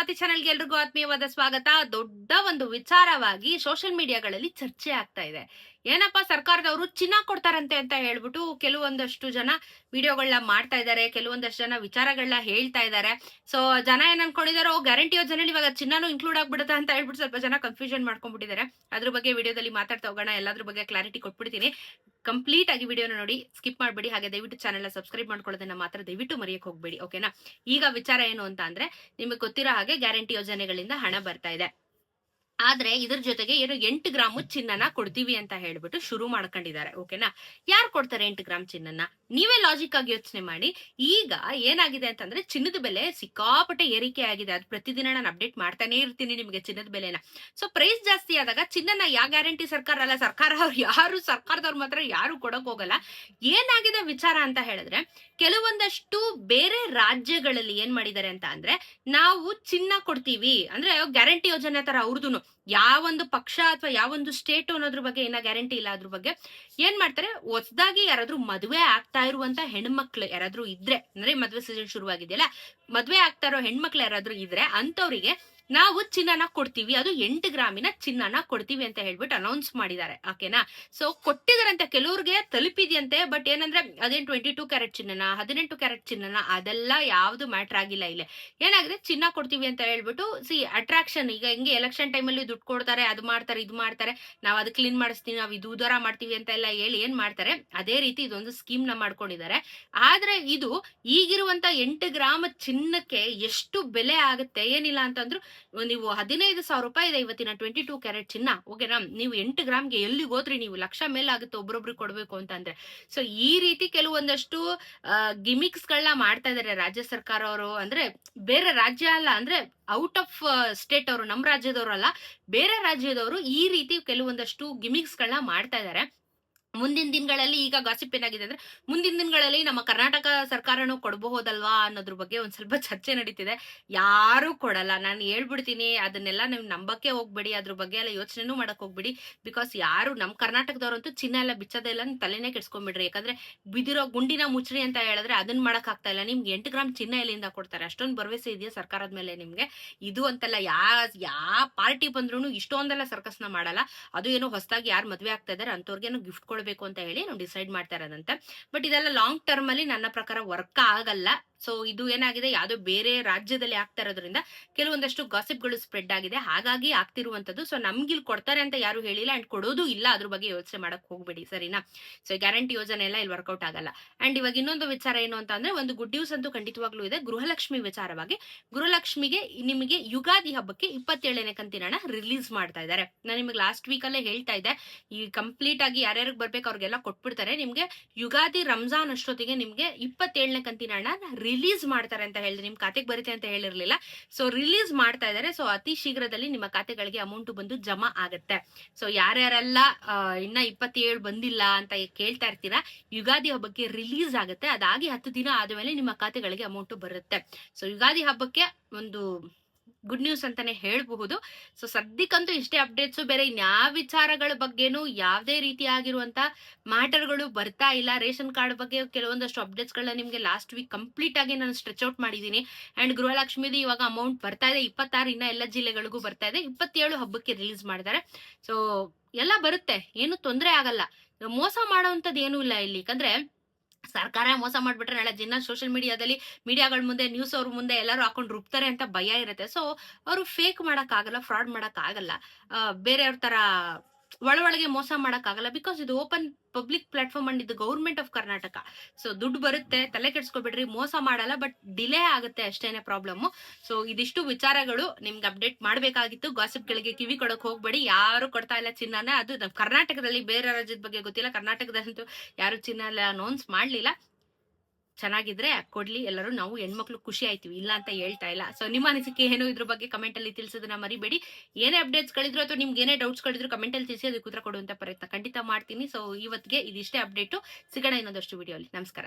ಸ್ವಾತಿ ಚಾನೆಲ್ಗೆ ಎಲ್ರಿಗೂ ಆತ್ಮೀಯವಾದ ಸ್ವಾಗತ. ದೊಡ್ಡ ಒಂದು ವಿಚಾರವಾಗಿ ಸೋಷಿಯಲ್ ಮೀಡಿಯಾಗಳಲ್ಲಿ ಚರ್ಚೆ ಆಗ್ತಾ ಇದೆ. ಏನಪ್ಪಾ ಸರ್ಕಾರದವರು ಚಿನ್ನ ಕೊಡ್ತಾರಂತೆ ಅಂತ ಹೇಳ್ಬಿಟ್ಟು ಕೆಲವೊಂದಷ್ಟು ಜನ ವಿಡಿಯೋಗಳನ್ನ ಮಾಡ್ತಾ ಇದ್ದಾರೆ, ಕೆಲವೊಂದಷ್ಟು ಜನ ವಿಚಾರಗಳನ್ನ ಹೇಳ್ತಾ ಇದ್ದಾರೆ. ಸೊ ಜನ ಏನ್ ಅನ್ಕೊಂಡಿದಾರೋ ಗ್ಯಾರಂಟಿ ಯೋಜನೆಯಲ್ಲಿ ಇವಾಗ ಚಿನ್ನನೂ ಇನ್ಕ್ಲೂಡ್ ಆಗ್ಬಿಡುತ್ತಾ ಅಂತ ಹೇಳ್ಬಿಟ್ಟು ಸ್ವಲ್ಪ ಜನ ಕನ್ಫ್ಯೂಷನ್ ಮಾಡ್ಕೊಂಡ್ಬಿಟ್ಟಿದ್ದಾರೆ. ಅದ್ರ ಬಗ್ಗೆ ವಿಡಿಯೋದಲ್ಲಿ ಮಾತಾಡ್ತಾ ಹೋಗೋಣ, ಎಲ್ಲಾದ್ರ ಬಗ್ಗೆ ಕ್ಲಾರಿಟಿ ಕೊಟ್ಬಿಡ್ತೀನಿ. ಕಂಪ್ಲೀಟ್ ಆಗಿ ವಿಡಿಯೋನ ನೋಡಿ, ಸ್ಕಿಪ್ ಮಾಡಬೇಡಿ. ಹಾಗೆ ದಯವಿಟ್ಟು ಚಾನೆಲ್ ಸಬ್ಸ್ಕ್ರೈಬ್ ಮಾಡ್ಕೊಳ್ಳೋದನ್ನ ಮಾತ್ರ ದಯವಿಟ್ಟು ಮರೆಯಕ್ಕೆ ಹೋಗ್ಬೇಡಿ, ಓಕೆನಾ? ಈಗ ವಿಚಾರ ಏನು ಅಂತ ಅಂದ್ರೆ, ನಿಮಗೆ ಗೊತ್ತಿರೋ ಹಾಗೆ ಗ್ಯಾರಂಟಿ ಯೋಜನೆಗಳಿಂದ ಹಣ ಬರ್ತಾ ಇದೆ. ಆದ್ರೆ ಇದ್ರ ಜೊತೆಗೆ ಏನು 8 ಗ್ರಾಮು ಚಿನ್ನನ ಕೊಡ್ತೀವಿ ಅಂತ ಹೇಳ್ಬಿಟ್ಟು ಶುರು ಮಾಡ್ಕೊಂಡಿದ್ದಾರೆ, ಓಕೆನಾ? ಯಾರು ಕೊಡ್ತಾರೆ 8 ಗ್ರಾಮ್ ಚಿನ್ನನ? ನೀವೇ ಲಾಜಿಕ್ ಆಗಿ ಯೋಚನೆ ಮಾಡಿ. ಈಗ ಏನಾಗಿದೆ ಅಂತಂದ್ರೆ ಚಿನ್ನದ ಬೆಲೆ ಸಿಕ್ಕಾಪಟ್ಟೆ ಏರಿಕೆ ಆಗಿದೆ. ಅದು ಪ್ರತಿದಿನ ನಾನು ಅಪ್ಡೇಟ್ ಮಾಡ್ತಾನೆ ಇರ್ತೀನಿ ನಿಮಗೆ ಚಿನ್ನದ ಬೆಲೆನ. ಸೊ ಪ್ರೈಸ್ ಜಾಸ್ತಿ ಆದಾಗ ಚಿನ್ನನ ಗ್ಯಾರಂಟಿ ಸರ್ಕಾರ ಅಲ್ಲ, ಸರ್ಕಾರದವ್ರು ಮಾತ್ರ ಯಾರು ಕೊಡಕ್ ಹೋಗಲ್ಲ. ಏನಾಗಿದೆ ವಿಚಾರ ಅಂತ ಹೇಳಿದ್ರೆ, ಕೆಲವೊಂದಷ್ಟು ಬೇರೆ ರಾಜ್ಯಗಳಲ್ಲಿ ಏನ್ ಮಾಡಿದ್ದಾರೆ ಅಂತ ಅಂದ್ರೆ, ನಾವು ಚಿನ್ನ ಕೊಡ್ತೀವಿ ಅಂದ್ರೆ ಗ್ಯಾರಂಟಿ ಯೋಜನೆ ತರ ಅವ್ರದ್ದು ಯಾವೊಂದು ಪಕ್ಷ ಅಥವಾ ಯಾವೊಂದು ಸ್ಟೇಟ್ ಅನ್ನೋದ್ರ ಬಗ್ಗೆ ಏನ ಗ್ಯಾರಂಟಿ ಇಲ್ಲ. ಅದ್ರ ಬಗ್ಗೆ ಏನ್ ಮಾಡ್ತಾರೆ, ಹೊಸದಾಗಿ ಯಾರಾದ್ರೂ ಮದುವೆ ಆಗ್ತಾ ಇರುವಂತ ಹೆಣ್ಮಕ್ಳು ಯಾರಾದ್ರೂ ಇದ್ರೆ, ಅಂದ್ರೆ ಮದ್ವೆ ಸೀಸನ್ ಶುರುವಾಗಿದೆಯಲ್ಲ, ಮದ್ವೆ ಆಗ್ತಾ ಇರೋ ಹೆಣ್ಮಕ್ಳು ಯಾರಾದ್ರೂ ಇದ್ರೆ ಅಂತವ್ರಿಗೆ ನಾವು ಚಿನ್ನನ ಕೊಡ್ತೀವಿ, ಅದು 8 ಗ್ರಾಮಿನ ಚಿನ್ನನ ಕೊಡ್ತೀವಿ ಅಂತ ಹೇಳ್ಬಿಟ್ಟು ಅನೌನ್ಸ್ ಮಾಡಿದ್ದಾರೆ, ಓಕೆನಾ? ಸೊ ಕೊಟ್ಟಿದಾರಂತೆ, ಕೆಲವ್ರಿಗೆ ತಲುಪಿದ್ಯಂತೆ. ಬಟ್ ಏನಂದ್ರೆ ಅದೇನ್ 22 ಕ್ಯಾರೆಟ್ ಚಿನ್ನನ 18 ಕ್ಯಾರೆಟ್ ಚಿನ್ನನ ಅದೆಲ್ಲ ಯಾವ್ದು ಮ್ಯಾಟರ್ ಆಗಿಲ್ಲ. ಇಲ್ಲಿ ಏನಾಗಿದೆ, ಚಿನ್ನ ಕೊಡ್ತೀವಿ ಅಂತ ಹೇಳ್ಬಿಟ್ಟು ಅಟ್ರಾಕ್ಷನ್. ಈಗ ಹೆಂಗೆ ಎಲೆಕ್ಷನ್ ಟೈಮಲ್ಲಿ ದುಡ್ಡು ಕೊಡ್ತಾರೆ, ಅದು ಮಾಡ್ತಾರೆ ಇದು ಮಾಡ್ತಾರೆ, ನಾವ್ ಅದು ಕ್ಲೀನ್ ಮಾಡಿಸ್ತೀವಿ, ನಾವ್ ಇದು ಉದಾರ ಮಾಡ್ತೀವಿ ಅಂತ ಎಲ್ಲ ಹೇಳಿ ಏನ್ ಮಾಡ್ತಾರೆ, ಅದೇ ರೀತಿ ಇದೊಂದು ಸ್ಕೀಮ್ ನ ಮಾಡ್ಕೊಂಡಿದ್ದಾರೆ. ಆದ್ರೆ ಇದು ಈಗಿರುವಂತ 8 ಗ್ರಾಮ್ ಚಿನ್ನಕ್ಕೆ ಎಷ್ಟು ಬೆಲೆ ಆಗುತ್ತೆ ಏನಿಲ್ಲ ಅಂತಂದ್ರು, ನೀವು 15,000 ರೂಪಾಯಿ ಇದೆ ಇವತ್ತಿನ 22 ಕ್ಯಾರೆಟ್ ಚಿನ್ನ, ಓಕೆನಾ? ನೀವು 8 ಗ್ರಾಮ್ಗೆ ಎಲ್ಲಿಗೆ ಹೋದ್ರಿ, ನೀವು ಲಕ್ಷ ಮೇಲೆ ಆಗುತ್ತೆ ಒಬ್ರೊಬ್ರು ಕೊಡ್ಬೇಕು ಅಂತಂದ್ರೆ. ಸೊ ಈ ರೀತಿ ಕೆಲವೊಂದಷ್ಟು ಗಿಮಿಕ್ಸ್ ಗಳನ್ನ ಮಾಡ್ತಾ ಇದಾರೆ ರಾಜ್ಯ ಸರ್ಕಾರ ಅವರು. ಅಂದ್ರೆ ಬೇರೆ ರಾಜ್ಯ ಅಲ್ಲ, ಅಂದ್ರೆ ಔಟ್ ಆಫ್ ಸ್ಟೇಟ್ ಅವರು, ನಮ್ಮ ರಾಜ್ಯದವರು ಅಲ್ಲ, ಬೇರೆ ರಾಜ್ಯದವರು ಈ ರೀತಿ ಕೆಲವೊಂದಷ್ಟು ಗಿಮಿಕ್ಸ್ ಗಳನ್ನ ಮಾಡ್ತಾ ಇದಾರೆ. ಮುಂದಿನ ದಿನಗಳಲ್ಲಿ ಈಗ ಗಾಸಿಪ್ ಏನಾಗಿದೆ ಅಂದ್ರೆ, ಮುಂದಿನ ದಿನಗಳಲ್ಲಿ ನಮ್ಮ ಕರ್ನಾಟಕ ಸರ್ಕಾರನೂ ಕೊಡಬಹುದಲ್ವಾ ಅನ್ನೋದ್ರ ಬಗ್ಗೆ ಒಂದ್ ಸ್ವಲ್ಪ ಚರ್ಚೆ ನಡೀತಿದೆ. ಯಾರು ಕೊಡಲ್ಲ, ನಾನು ಹೇಳ್ಬಿಡ್ತೀನಿ. ಅದನ್ನೆಲ್ಲ ನೀವು ನಂಬಕ್ಕೆ ಹೋಗ್ಬೇಡಿ, ಅದ್ರ ಬಗ್ಗೆ ಎಲ್ಲ ಯೋಚನೆನೂ ಮಾಡಕ್ ಹೋಗ್ಬಿಡಿ. ಬಿಕಾಸ್ ಯಾರು ನಮ್ಮ ಕರ್ನಾಟಕದವ್ರಂತೂ ಚಿನ್ನ ಎಲ್ಲ ಬಿಚ್ಚೋದೆಲ್ಲ ತಲೆನೇ ಕೆಡ್ಸ್ಕೊಂಡ್ಬಿಡ್ರಿ. ಯಾಕಂದ್ರೆ ಬಿದಿರೋ ಗುಂಡಿನ ಮುಚ್ಚ್ರಿ ಅಂತ ಹೇಳಿದ್ರೆ ಅದನ್ನ ಮಾಡಕ್ ಆಗ್ತಾ ಇಲ್ಲ. ನಿಮ್ಗೆ 8 ಗ್ರಾಮ್ ಚಿನ್ನ ಎಲ್ಲಿಂದ ಕೊಡ್ತಾರೆ? ಅಷ್ಟೊಂದು ಭರವಸೆ ಇದೆಯಾ ಸರ್ಕಾರದ ಮೇಲೆ ನಿಮ್ಗೆ? ಇದು ಅಂತಲ್ಲ, ಯಾ ಪಾರ್ಟಿ ಬಂದ್ರು ಇಷ್ಟೊಂದೆಲ್ಲ ಸರ್ಕಸ್ನ ಮಾಡಲ್ಲ. ಅದು ಏನೋ ಹೊಸದಾಗಿ ಯಾರು ಮದ್ವೆ ಆಗ್ತಾ ಇದಾರೆ ಅಂತವ್ರಿಗೇನೋ ಗಿಫ್ಟ್ ಕೊಡ್ಬೇಕು ಅಂತ ಹೇಳಿ ನಾವು ಡಿಸೈಡ್ ಮಾಡ್ತಾ ಇರೋದಂತೆ. ಬಟ್ ಇದೆಲ್ಲ ಲಾಂಗ್ ಟರ್ಮ್ ಅಲ್ಲಿ ನನ್ನ ಪ್ರಕಾರ ವರ್ಕ್ ಆಗಲ್ಲ. ಸೊ ಇದು ಏನಾಗಿದೆ, ಯಾವ್ದೋ ಬೇರೆ ರಾಜ್ಯದಲ್ಲಿ ಆಗ್ತಾ ಇರೋದ್ರಿಂದ ಕೆಲವೊಂದಷ್ಟು ಗಾಸಿಪ್ಗಳು ಸ್ಪ್ರೆಡ್ ಆಗಿದೆ, ಹಾಗಾಗಿ ಆಗ್ತಿರುವಂತದ್ದು. ಸೊ ನಮ್ಗಿಲ್ ಕೊಡ್ತಾರೆ ಅಂತ ಯಾರು ಹೇಳಿಲ್ಲ, ಅಂಡ್ ಕೊಡೋದು ಇಲ್ಲ. ಅದ್ರ ಬಗ್ಗೆ ಯೋಚನೆ ಮಾಡಕ್ ಹೋಗ್ಬೇಡಿ, ಸರಿನಾ? ಸೊ ಗ್ಯಾರಂಟಿ ಯೋಜನೆ ಎಲ್ಲ ಇಲ್ಲಿ ವರ್ಕೌಟ್ ಆಗಲ್ಲ. ಅಂಡ್ ಇವಾಗ ಇನ್ನೊಂದು ವಿಚಾರ ಏನು ಅಂತ ಅಂದ್ರೆ, ಒಂದು ಗುಡ್ ನ್ಯೂಸ್ ಅಂತೂ ಖಂಡಿತವಾಗ್ಲೂ ಇದೆ. ಗೃಹಲಕ್ಷ್ಮಿ ವಿಚಾರವಾಗಿ, ಗೃಹಲಕ್ಷ್ಮಿಗೆ ನಿಮಗೆ ಯುಗಾದಿ ಹಬ್ಬಕ್ಕೆ 27ನೇ ಕಂತಿನ ಹಣ ರಿಲೀಸ್ ಮಾಡ್ತಾ ಇದ್ದಾರೆ. ನಾನು ನಿಮಗೆ ಲಾಸ್ಟ್ ವೀಕ್ ಅಲ್ಲೇ ಹೇಳ್ತಾ ಇದ್ದೆ, ಈ ಕಂಪ್ಲೀಟ್ ಆಗಿ ಯಾರ್ಯಾರಿಗೆ ಬರ್ಬೇಕು ಅವ್ರಿಗೆಲ್ಲ ಕೊಟ್ಬಿಡ್ತಾರೆ. ನಿಮ್ಗೆ ಯುಗಾದಿ ರಂಜಾನ್ ಅಷ್ಟೊತ್ತಿಗೆ ನಿಮ್ಗೆ 27ನೇ ಕಂತಿನ ಹಣ ರಿಲೀಸ್ ಮಾಡ್ತಾರೆ ಅಂತ ಹೇಳಿದ್ರೆ, ನಿಮ್ ಖಾತೆಗೆ ಬರುತ್ತೆ ಅಂತ ಹೇಳಿರ್ಲಿಲ್ಲ. ಸೊ ರಿಲೀಸ್ ಮಾಡ್ತಾ ಇದಾರೆ. ಸೊ ಅತಿ ಶೀಘ್ರದಲ್ಲಿ ನಿಮ್ಮ ಖಾತೆಗಳಿಗೆ ಅಮೌಂಟ್ ಬಂದು ಜಮಾ ಆಗತ್ತೆ. ಸೊ ಯಾರ್ಯಾರೆಲ್ಲ ಇನ್ನ 27 ಬಂದಿಲ್ಲ ಅಂತ ಕೇಳ್ತಾ ಇರ್ತೀರಾ, ಯುಗಾದಿ ಹಬ್ಬಕ್ಕೆ ರಿಲೀಸ್ ಆಗುತ್ತೆ. ಅದಾಗಿ 10 ದಿನ ಆದ್ಮೇಲೆ ನಿಮ್ಮ ಖಾತೆಗಳಿಗೆ ಅಮೌಂಟ್ ಬರುತ್ತೆ. ಸೊ ಯುಗಾದಿ ಹಬ್ಬಕ್ಕೆ ಒಂದು ಗುಡ್ ನ್ಯೂಸ್ ಅಂತಾನೆ ಹೇಳ್ಬಹುದು. ಸೊ ಸದ್ಯಕ್ಕಂತೂ ಇಷ್ಟೇ ಅಪ್ಡೇಟ್ಸ್. ಬೇರೆ ಇನ್ಯಾವ ವಿಚಾರಗಳ ಬಗ್ಗೆನೂ ಯಾವ್ದೇ ರೀತಿಯಾಗಿರುವಂತ ಮ್ಯಾಟರ್ಗಳು ಬರ್ತಾ ಇಲ್ಲ. ರೇಷನ್ ಕಾರ್ಡ್ ಬಗ್ಗೆ ಕೆಲವೊಂದಷ್ಟು ಅಪ್ಡೇಟ್ಸ್ ಗಳನ್ನ ನಿಮ್ಗೆ ಲಾಸ್ಟ್ ವೀಕ್ ಕಂಪ್ಲೀಟ್ ಆಗಿ ನಾನು ಸ್ಟ್ರೆಚ್ ಔಟ್ ಮಾಡಿದೀನಿ. ಅಂಡ್ ಗೃಹಲಕ್ಷ್ಮಿದು ಇವಾಗ ಅಮೌಂಟ್ ಬರ್ತಾ ಇದೆ. 26 ಇನ್ನ ಎಲ್ಲ ಜಿಲ್ಲೆಗಳಿಗೂ ಬರ್ತಾ ಇದೆ. 27 ಹಬ್ಬಕ್ಕೆ ರಿಲೀಸ್ ಮಾಡಿದ್ದಾರೆ. ಸೊ ಎಲ್ಲ ಬರುತ್ತೆ, ಏನು ತೊಂದರೆ ಆಗಲ್ಲ. ಮೋಸ ಮಾಡೋಂಥದ್ದು ಏನೂ ಇಲ್ಲ ಇಲ್ಲಿ. ಯಾಕಂದ್ರೆ ಸರ್ಕಾರ ಮೋಸ ಮಾಡ್ಬಿಟ್ರೆ ನಾಳೆ ದಿನ ಸೋಷಿಯಲ್ ಮೀಡಿಯಾಗಳ ಮುಂದೆ, ನ್ಯೂಸ್ ಅವ್ರ ಮುಂದೆ ಎಲ್ಲರೂ ಹಾಕೊಂಡು ರುಬ್ತಾರೆ ಅಂತ ಭಯ ಇರುತ್ತೆ. ಸೊ ಅವರು ಫೇಕ್ ಮಾಡಕ್ ಆಗಲ್ಲ, ಫ್ರಾಡ್ ಮಾಡಕ್ ಆಗಲ್ಲ, ಬೇರೆಯವ್ರ ತರ ಒಳಗೆ ಮೋಸ ಮಾಡಕ್ ಆಗಲ್ಲ. ಬಿಕಾಸ್ ಇದು ಓಪನ್ ಪಬ್ಲಿಕ್ ಪ್ಲಾಟ್ಫಾರ್ಮ್ ಅಂಡ್ ಇದು ಗೌರ್ಮೆಂಟ್ ಆಫ್ ಕರ್ನಾಟಕ. ಸೊ ದುಡ್ಡು ಬರುತ್ತೆ, ತಲೆ ಕೆಡ್ಸ್ಕೊಬಿಡ್ರಿ, ಮೋಸ ಮಾಡಲ್ಲ. ಬಟ್ ಡಿಲೇ ಆಗುತ್ತೆ ಅಷ್ಟೇನೆ ಪ್ರಾಬ್ಲಮ್. ಸೊ ಇದಿಷ್ಟು ವಿಚಾರಗಳು ನಿಮ್ಗೆ ಅಪ್ಡೇಟ್ ಮಾಡ್ಬೇಕಾಗಿತ್ತು. ಗಾಸಿಪ್ ಗಳಿಗೆ ಕಿವಿ ಕೊಡಕ್ ಹೋಗ್ಬೇಡಿ. ಯಾರು ಕೊಡ್ತಾ ಇಲ್ಲ ಚಿನ್ನನ. ಅದು ನಮ್ಮ ಕರ್ನಾಟಕದಲ್ಲಿ, ಬೇರೆ ರಾಜ್ಯದ ಬಗ್ಗೆ ಗೊತ್ತಿಲ್ಲ, ಕರ್ನಾಟಕದಲ್ಲಂತೂ ಯಾರು ಚಿನ್ನ ಎಲ್ಲ ಅನೌನ್ಸ್ ಮಾಡ್ಲಿಲ್ಲ. ಚೆನ್ನಾಗಿದ್ರೆ ಕೊಡ್ಲಿ ಎಲ್ಲರೂ, ನಾವು ಹೆಣ್ಮಕ್ಳು ಖುಷಿ ಆಯ್ತೀವಿ, ಇಲ್ಲ ಅಂತ ಹೇಳ್ತಾ ಇಲ್ಲ. ಸೊ ನಿಮ್ಮ ಅನಿಸಿಕೆ ಏನು ಇದ್ರ ಬಗ್ಗೆ ಕಮೆಂಟ್ ಅಲ್ಲಿ ತಿಳಿಸೋದನ್ನ ಮರಿಬೇಡಿ. ಏನೇ ಅಪ್ಡೇಟ್ಸ್ ಗಳಿದ್ರು ಅಥವಾ ನಿಮ್ಗೆ ಏನೇ ಡೌಟ್ಸ್ ಗಳಿದ್ರು ಕಮೆಂಟ್ ಅಲ್ಲಿ ತಿಳಿಸಿ, ಅದಕ್ಕೆ ಉತ್ತರ ಕೊಡುವಂತ ಪ್ರಯತ್ನ ಖಂಡಿತ ಮಾಡ್ತೀನಿ. ಸೊ ಇವತ್ತಿಗೆ ಇದಿಷ್ಟೇ ಅಪ್ಡೇಟು. ಸಿಗೋಣ ಇನ್ನೊಂದಷ್ಟು ವಿಡಿಯೋ ಅಲ್ಲಿ. ನಮಸ್ಕಾರ.